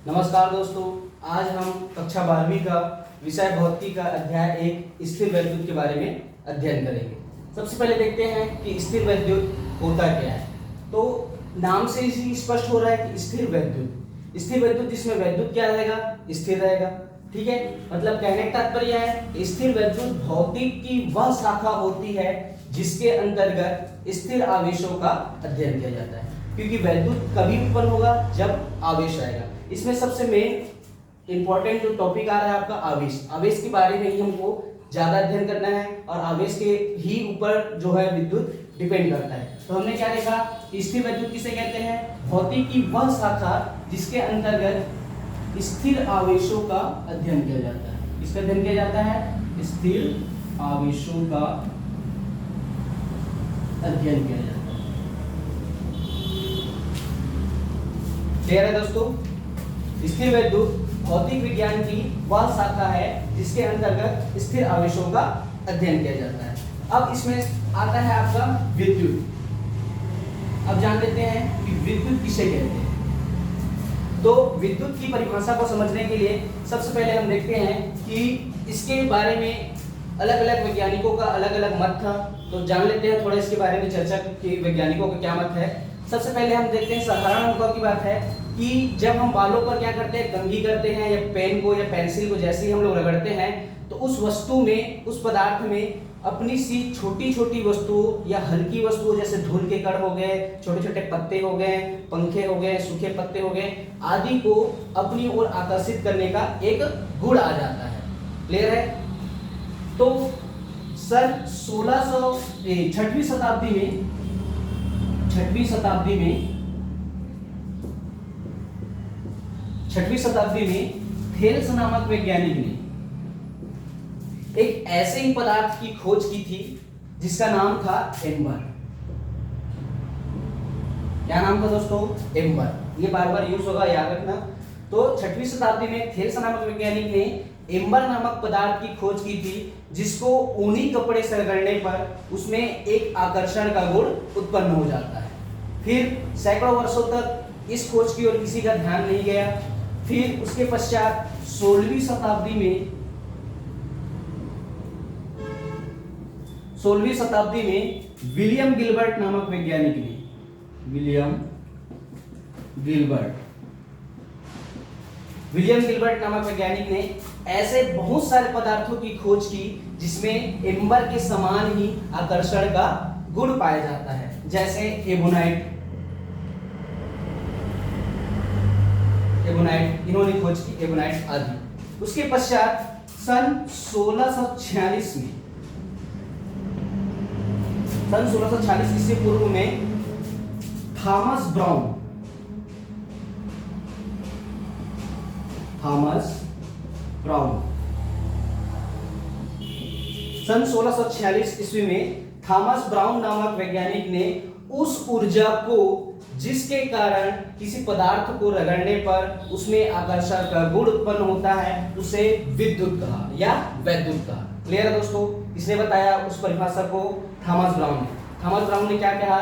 नमस्कार दोस्तों, आज हम कक्षा 12वीं का विषय भौतिकी का अध्याय 1 स्थिर वैद्युत के बारे में अध्ययन करेंगे। सबसे पहले देखते हैं कि स्थिर वैद्युत होता क्या है। तो नाम से ही स्पष्ट हो रहा है कि स्थिर वैद्युत जिसमें वैद्युत क्या रहेगा, स्थिर रहेगा। ठीक है, मतलब कहने का तात्पर्य है स्थिर वैद्युत भौतिक की वह शाखा होती है जिसके अंतर्गत स्थिर आवेशों का अध्ययन किया जाता है, क्योंकि वैद्युत कभी उत्पन्न होगा जब आवेश आएगा। इसमें सबसे मेन इंपॉर्टेंट जो टॉपिक आ रहा है आपका आवेश के बारे में ही हमको ज्यादा अध्ययन करना है और आवेश के ही ऊपर जो है विद्युत डिपेंड करता है। तो हमने क्या देखा, स्थिर वैद्युत किसे कहते हैं, भौतिक की वह शाखा जिसके अंतर्गत स्थिर आवेशों का अध्ययन किया जाता है। किसका अध्ययन किया जाता है, स्थिर आवेशों का अध्ययन किया जाता है। क्लियर है दोस्तों, स्थिर वैद्युत भौतिक विज्ञान की वह शाखा है जिसके अंतर्गत स्थिर आवेशों का अध्ययन किया जाता है। अब इसमें आता है आपका विद्युत। अब जान लेते हैं कि विद्युत किसे कहते हैं। तो विद्युत की परिभाषा को समझने के लिए सबसे पहले हम देखते हैं कि इसके बारे में अलग अलग वैज्ञानिकों का अलग अलग मत था। तो जान लेते हैं थोड़ा इसके बारे में चर्चा कि वैज्ञानिकों का क्या मत है। सबसे पहले हम देखते हैं साधारण अनुभव की बात है कि जब हम बालों पर क्या करते हैं, कंघी करते हैं या पेन को या पेंसिल को जैसे ही हम लोग रगड़ते हैं तो उस वस्तु में, उस पदार्थ में अपनी सी छोटी छोटी वस्तुओं या हल्की वस्तुओं जैसे धूल के कण हो गए, छोटे छोटे पत्ते हो गए, पंखे हो गए, सूखे पत्ते हो गए आदि को अपनी ओर आकर्षित करने का एक गुण आ जाता है। क्लियर है। तो सन 6वीं शताब्दी में थेल्स नामक वैज्ञानिक ने एक ऐसे ही पदार्थ की खोज की थी जिसका नाम था एम्बर। क्या नाम था दोस्तों, एम्बर। ये बार बार यूज होगा, याद रखना। तो 6वीं शताब्दी में थेल्स नामक वैज्ञानिक ने एम्बर नामक पदार्थ की खोज की थी जिसको ऊनी कपड़े से रगड़ने पर उसमें एक आकर्षण का गुण उत्पन्न हो जाता है। फिर सैकड़ों वर्षों तक इस खोज की ओर किसी का ध्यान नहीं गया। फिर उसके पश्चात 16वीं शताब्दी में विलियम गिलबर्ट नामक वैज्ञानिक ने विलियम गिलबर्ट नामक वैज्ञानिक ने ऐसे बहुत सारे पदार्थों की खोज की जिसमें एम्बर के समान ही आकर्षण का गुण पाया जाता है, जैसे एबोनाइट इन्होंने खोज की, एबोनाइट आदि। उसके पश्चात सन 1646 ईस्वी पूर्व में थॉमस ब्राउन सन 1646 ईस्वी में थॉमस ब्राउन नामक वैज्ञानिक ने उस ऊर्जा को जिसके कारण किसी पदार्थ को रगड़ने पर उसमें आकर्षण का गुण उत्पन्न होता है उसे विद्युत कहा या वैद्युत कहा। क्लियर है दोस्तों, इसने बताया उस परिभाषा को थॉमस ब्राउन ने क्या कहा,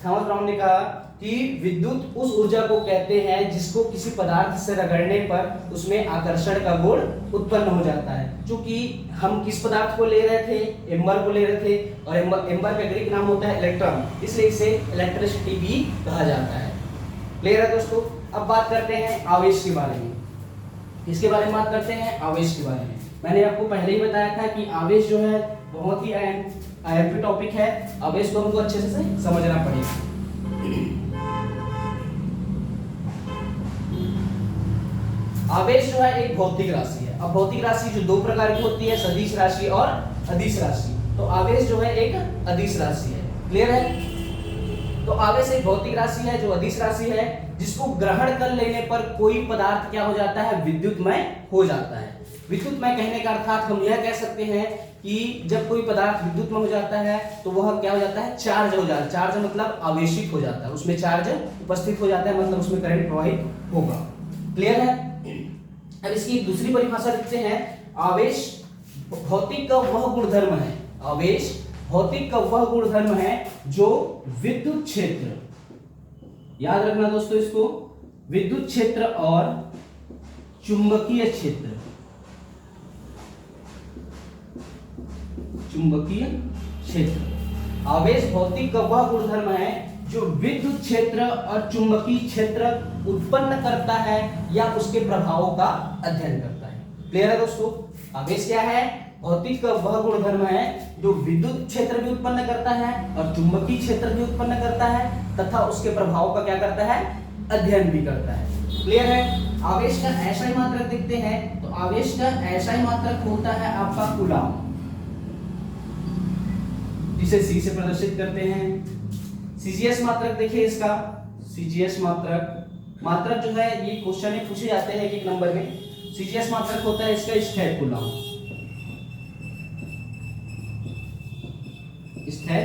थॉमस ब्राउन ने कहा कि विद्युत उस ऊर्जा को कहते हैं जिसको किसी पदार्थ से रगड़ने पर उसमें आकर्षण का गुण उत्पन्न हो जाता है। क्योंकि हम किस पदार्थ को ले रहे थे, एम्बर को ले रहे थे, और एम्बर का ग्रीक नाम होता है इलेक्ट्रॉन, इसलिए इसे इलेक्ट्रिसिटी भी कहा जाता है। क्लियर है दोस्तों। अब बात करते हैं आवेश के बारे में। किसके बारे में बात करते हैं, आवेश के बारे में। मैंने आपको पहले ही बताया था कि आवेश जो है बहुत ही अहम टॉपिक है। आवेश को हमको अच्छे से समझना पड़ेगा। आवेश जो है एक भौतिक राशि है। अब भौतिक राशि जो दो प्रकार की होती है, सदिश राशि और अदिश राशि। तो आवेश जो है एक अदिश राशि है। क्लियर है। तो आवेश एक भौतिक राशि है जो अदिश राशि है, जिसको ग्रहण कर लेने पर कोई पदार्थ क्या हो जाता है, विद्युतमय हो जाता है। विद्युतमय कहने का अर्थात हम यह कह सकते हैं कि जब कोई पदार्थ विद्युतमय हो जाता है तो वह क्या हो जाता है, चार्ज हो जाता है। चार्ज मतलब आवेशित हो जाता है, उसमें चार्ज उपस्थित हो जाता है, मतलब उसमें करंट प्रवाहित होगा। क्लियर है। अब इसकी दूसरी परिभाषा देखते हैं। आवेश भौतिक का वह गुणधर्म है, आवेश भौतिक का वह गुणधर्म है जो विद्युत क्षेत्र, याद रखना दोस्तों इसको, विद्युत क्षेत्र और चुंबकीय क्षेत्र, चुंबकीय क्षेत्र। आवेश भौतिक का वह गुणधर्म है जो विद्युत क्षेत्र और चुंबकीय क्षेत्र उत्पन्न करता है या उसके प्रभावों का अध्ययन करता है। क्लियर है दोस्तों? आवेश क्या है? भौतिक का वह गुणधर्म है जो विद्युत क्षेत्र भी उत्पन्न करता है और चुंबकीय क्षेत्र भी उत्पन्न करता है तथा उसके प्रभावों का क्या करता है? अध्ययन भी करता है। क्लियर है? आवेश का ऐसा ही मात्रक देखते हैं तो आवेश का ऐसा ही मात्रक होता है आपका कूलॉम, जिसे सी से प्रदर्शित करते हैं। सीजीएस मात्रक देखिए इसका, सीजीएस मात्रक जो है ये क्वेश्चन में पूछे जाते हैं एक नंबर में। सीजीएस मात्रक होता है इसका स्थिर कूलॉम, स्थिर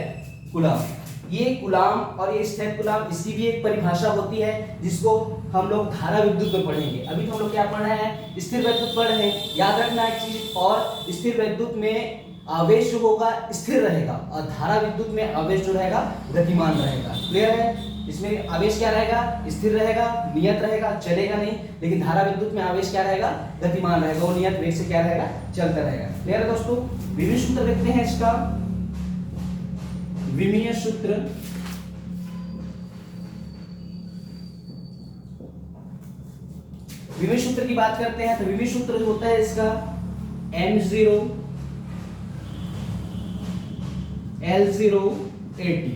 कूलॉम। ये कूलॉम और ये स्थिर कूलॉम, इसकी भी एक परिभाषा होती है जिसको हम लोग धारा विद्युत में पढ़ेंगे। अभी तो हम लोग क्या पढ़ रहे हैं? स्थिर विद्युत पढ़ रहे हैं। याद रखना एक चीज, और स्थिर विद्युत में आवेश जो होगा स्थिर रहेगा और धारा विद्युत में आवेश जो रहेगा गतिमान रहेगा। क्लियर है? इसमें आवेश क्या रहेगा? स्थिर रहेगा, नियत रहेगा, चलेगा नहीं। लेकिन धारा विद्युत में आवेश क्या रहेगा? गतिमान रहेगा, वो नियत वेग से क्या रहेगा? चलता रहेगा। क्लियर है दोस्तों? विमीय सूत्र देखते हैं इसका, विमीय सूत्र। विमीय सूत्र की बात करते हैं तो विमीय सूत्र जो होता है इसका M0 L0 80।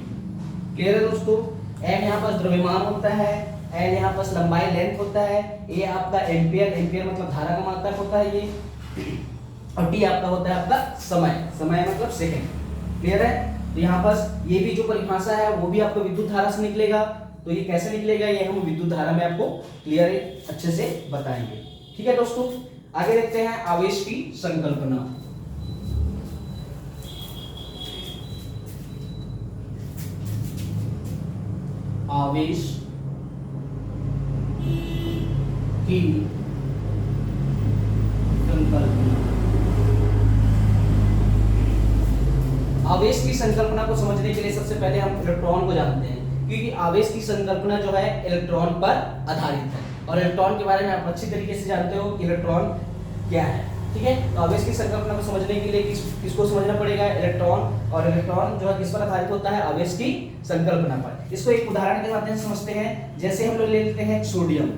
क्लियर है दोस्तों? M यहाँ पर द्रव्यमान होता है, L यहाँ पर लंबाई लेंथ होता है, A आपका एम्पियर मतलब धारा का मात्रक होता है ये, और T आपका होता है आपका समय मतलब सेकंड। क्लियर है? तो यहाँ पर ये भी जो परिभाषा है वो भी आपको विद्युत धारा से निकलेगा। तो ये कैसे निकलेगा ये हम विद्युत धारा में आपको क्लियर अच्छे से बताएंगे। ठीक है दोस्तों? आगे देखते हैं आवेश की संकल्पना। आवेश की संकल्पना। आवेश की संकल्पना को समझने के लिए सबसे पहले हम इलेक्ट्रॉन को जानते हैं, क्योंकि आवेश की संकल्पना जो है इलेक्ट्रॉन पर आधारित है और इलेक्ट्रॉन के बारे में आप अच्छी तरीके से जानते हो कि इलेक्ट्रॉन क्या है। ठीक है? तो आवेश की संकल्पना को समझने के लिए किसको समझना पड़ेगा? इलेक्ट्रॉन। और इलेक्ट्रॉन जो है किस पर आधारित होता है? आवेश की संकल्पना पर। इसको एक उदाहरण के माध्यम से समझते हैं। जैसे हम लोग ले लेते हैं सोडियम।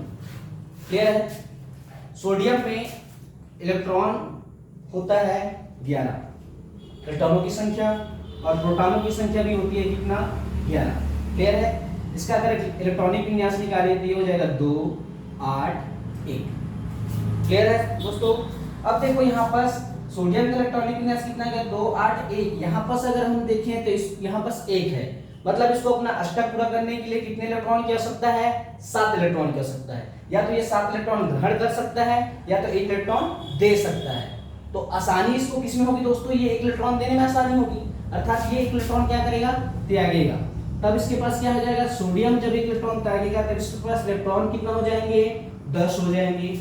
क्लियर है? सोडियम में इलेक्ट्रॉन होता है 11, इलेक्ट्रॉनों की संख्या, और प्रोटॉनों की संख्या भी होती है कितना? 11। क्लियर है? इसका अगर इलेक्ट्रॉनिक विन्यास निकालें तो ये हो जाएगा 2 8 1। क्लियर है दोस्तों? अब देखो यहाँ पर सोडियम का इलेक्ट्रॉनिक विन्यास कितना है? 2 8 1। यहाँ पर अगर हम देखें तो यहाँ पर 1 है, मतलब इसको अपना अष्टक पूरा करने के लिए कितने इलेक्ट्रॉन की आवश्यकता है? 7 इलेक्ट्रॉन की आवश्यकता है। या तो ये 7 इलेक्ट्रॉन ग्रहण कर सकता है या तो 1 इलेक्ट्रॉन दे सकता है। तो आसानी इसको किसमें होगी दोस्तों? ये 1 इलेक्ट्रॉन देने में आसानी होगी, अर्थात ये 1 इलेक्ट्रॉन क्या करेगा? त्यागेगा। तब इसके पास क्या हो जाएगा? सोडियम जब 1 इलेक्ट्रॉन त्यागेगा तब इसके पास इलेक्ट्रॉन कितना हो जाएंगे? 10 हो जाएंगे।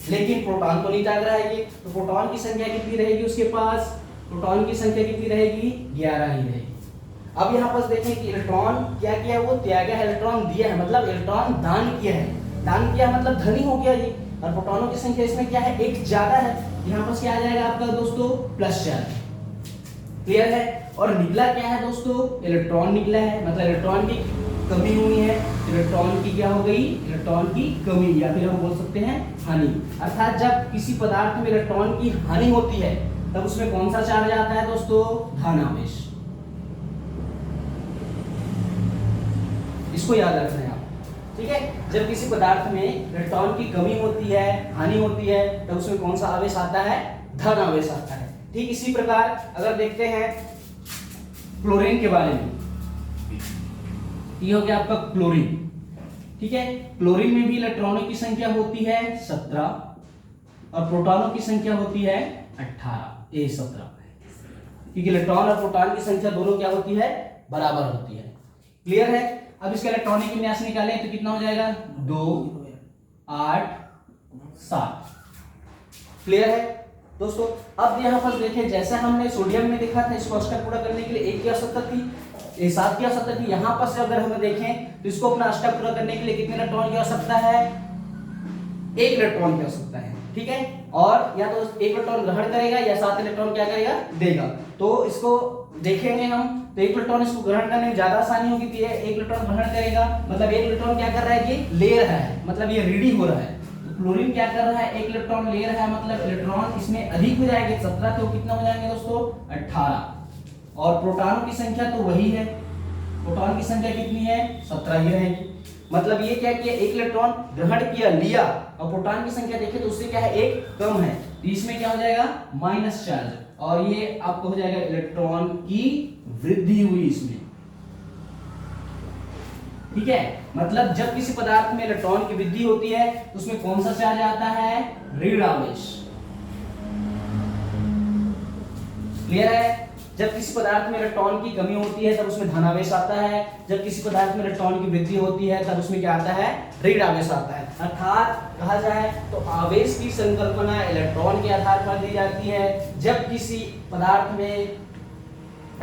लेकिन प्रोटॉन तो नहीं त्याग रहा है ये, तो प्रोटॉन की संख्या कितनी रहेगी उसके पास? प्रोटॉन की संख्या कितनी रहेगी? 11 ही रहेगी। अब यहाँ पर देखें कि इलेक्ट्रॉन क्या किया? वो त्यागा है, इलेक्ट्रॉन दिया है, मतलब इलेक्ट्रॉन दान किया है। दान किया मतलब धनी हो गया ये। और प्रोटॉनों की संख्या इसमें क्या है? 1 ज्यादा है। यहाँ पर क्या आ जाएगा आपका दोस्तों? Plus charge. क्लियर है? और निकला क्या है दोस्तों? इलेक्ट्रॉन निकला है, मतलब इलेक्ट्रॉन की कमी हुई है। इलेक्ट्रॉन की क्या हो गई? इलेक्ट्रॉन की कमी, या फिर हम बोल सकते हैं हानि। अर्थात जब किसी पदार्थ में इलेक्ट्रॉन की हानि होती है तब उसमें कौन सा चार्ज आता है दोस्तों? धन आवेश। इसको याद रखना है आप। ठीक है? जब किसी पदार्थ में इलेक्ट्रॉन की कमी होती है, हानि होती है, तब उसमें कौन सा आवेश आता है? धन आवेश आता है। ठीक इसी प्रकार अगर देखते हैं क्लोरीन के बारे में, ये हो गया आपका क्लोरीन। ठीक है? क्लोरीन में भी इलेक्ट्रॉनों की संख्या होती है 17 और प्रोटॉनों की संख्या होती है 17, क्योंकि इलेक्ट्रॉन और प्रोटॉन की संख्या दोनों क्या होती है? बराबर होती है। क्लियर है? अब इसका इलेक्ट्रॉनिक विन्यास निकालें तो कितना हो जाएगा? 2 8 7। क्लियर है दोस्तों? अब यहाँ पर देखें, जैसा हमने सोडियम में देखा था, इसको अष्टक पूरा करने के लिए 1 की आवश्यकता थी, 7 की आवश्यकता थी। यहाँ पर से अगर हम देखें तो इसको अपना अष्टक पूरा करने के लिए कितने इलेक्ट्रॉन की आवश्यकता है? 1 इलेक्ट्रॉन की आवश्यकता है। ठीक है, और या तो एक इलेक्ट्रॉन ग्रहण करेगा या 7 इलेक्ट्रॉन क्या करेगा, देगा। तो इसको देखेंगे हम, तो एक इलेक्ट्रॉन इसको ग्रहण करने में ज्यादा आसानी होगी, तो ये एक इलेक्ट्रॉन ग्रहण करेगा, मतलब एक इलेक्ट्रॉन क्या कर रहा है, ये ले रहा है, मतलब ये रेडी हो रहा है। तो क्लोरीन क्या कर रहा है, एक इलेक्ट्रॉन ले रहा है, मतलब इलेक्ट्रॉन इसमें अधिक हो जाएंगे, 17 थे, कितना हो जाएंगे दोस्तों, 18। और प्रोटॉनों की संख्या तो वही है, प्रोटॉन की संख्या कितनी है, 17 ही रहेगी। मतलब ये क्या किया, एक इलेक्ट्रॉन ग्रहण किया, लिया, और प्रोटॉन की संख्या देखें तो उससे क्या है, एक कम है, तो इसमें क्या हो जाएगा, माइनस चार्ज, और ये आपको हो जाएगा इलेक्ट्रॉन की वृद्धि हुई इसमें। ठीक है, मतलब जब किसी पदार्थ में इलेक्ट्रॉन की वृद्धि होती है तो उसमें कौन सा चार्ज आता है, ऋण आवेश। क्लियर है, जब किसी पदार्थ में इलेक्ट्रॉन की कमी होती है तब उसमें धनावेश आता है, जब किसी पदार्थ में इलेक्ट्रॉन की वृद्धि होती है तब उसमें क्या आता है, ऋण आवेश आता है। अर्थात कहा जाए तो आवेश की संकल्पना इलेक्ट्रॉन के आधार पर दी जाती है, जब किसी पदार्थ में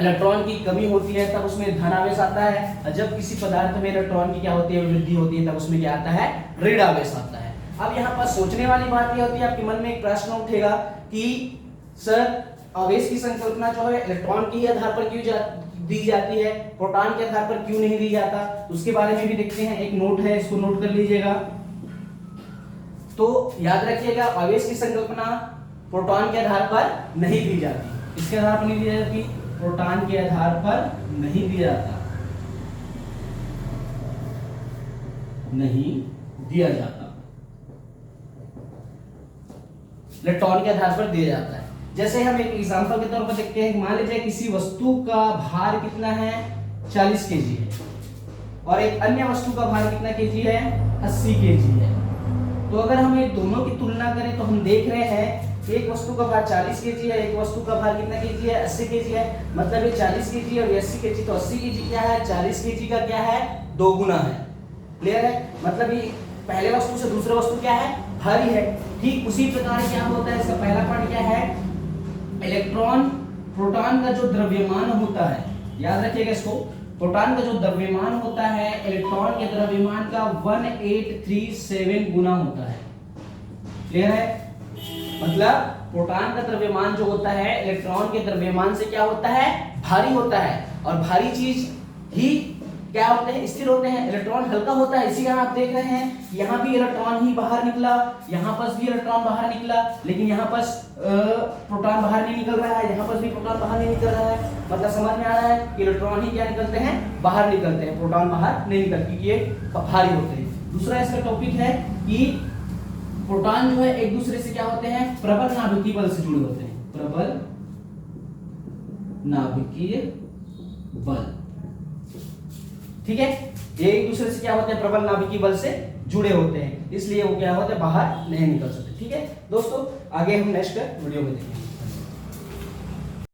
इलेक्ट्रॉन की कमी होती है तब उसमें धनावेश आता है, और जब किसी पदार्थ में इलेक्ट्रॉन की क्या होती है, वृद्धि होती है, तब उसमें क्या आता है, ऋण आवेश आता है। अब यहाँ पर सोचने वाली बात यह होती है, आपके मन में एक प्रश्न उठेगा कि सर आवेश की संकल्पना जो है इलेक्ट्रॉन के आधार पर क्यों दी जाती है, प्रोटॉन के आधार पर क्यों नहीं दी जाता, उसके बारे में भी देखते हैं। एक नोट है, इसको नोट कर लीजिएगा। तो याद रखिएगा, आवेश की संकल्पना प्रोटॉन के आधार पर नहीं दी जाती, इसके आधार पर नहीं दी जाती, प्रोटॉन के आधार पर नहीं दिया जाता, नहीं दिया जाता, इलेक्ट्रॉन के आधार पर दिया जाता है। जैसे हम एक एग्जांपल के तौर पर देखते हैं, मान लीजिए किसी वस्तु का भार कितना है, 40 केजी है, और एक अन्य वस्तु का भार कितना केजी है, 80 केजी है। तो अगर हम ये दोनों की तुलना करें तो हम देख रहे हैं एक वस्तु का भार 40 केजी है, एक वस्तु का भार कितना केजी है, 80 केजी है। मतलब ये 40 केजी और 80 केजी, तो 80 केजी क्या है, 40 केजी का क्या है, 2 गुना है। क्लियर है, मतलब ये पहले वस्तु से दूसरे वस्तु क्या है, भारी है। ठीक उसी प्रकार क्या होता है, इसका पहला पार्ट क्या है, इलेक्ट्रॉन प्रोटॉन का जो द्रव्यमान होता है, याद रखिएगा इसको, प्रोटॉन का जो द्रव्यमान होता है इलेक्ट्रॉन के द्रव्यमान का 1837 गुना होता है। क्लियर है, मतलब प्रोटॉन का द्रव्यमान जो होता है इलेक्ट्रॉन के द्रव्यमान से क्या होता है, भारी होता है, और भारी चीज ही क्या होते हैं, स्थिर होते हैं। इलेक्ट्रॉन हल्का होता है, इसी कारण आप देख रहे हैं यहाँ भी इलेक्ट्रॉन ही बाहर निकला, यहाँ पर भी इलेक्ट्रॉन बाहर निकला, लेकिन यहाँ पर प्रोटॉन बाहर नहीं निकल रहा है, यहाँ पर भी प्रोटॉन बाहर नहीं निकल रहा है। मतलब समझ में आ रहा है कि इलेक्ट्रॉन ही क्या निकलते हैं, बाहर निकलते हैं, प्रोटॉन बाहर नहीं निकलते, क्योंकि ये भारी होते हैं। दूसरा इसका टॉपिक है कि प्रोटॉन जो है एक दूसरे से क्या होते हैं, प्रबल नाभिकीय बल से जुड़े होते हैं, प्रबल नाभिकीय बल। ठीक है, ये एक दूसरे से क्या होते हैं, प्रबल नाभिकीय बल से जुड़े होते हैं, इसलिए वो क्या होते हैं, बाहर नहीं निकल सकते। ठीक है दोस्तों, आगे हम नेक्स्ट वीडियो में देखेंगे।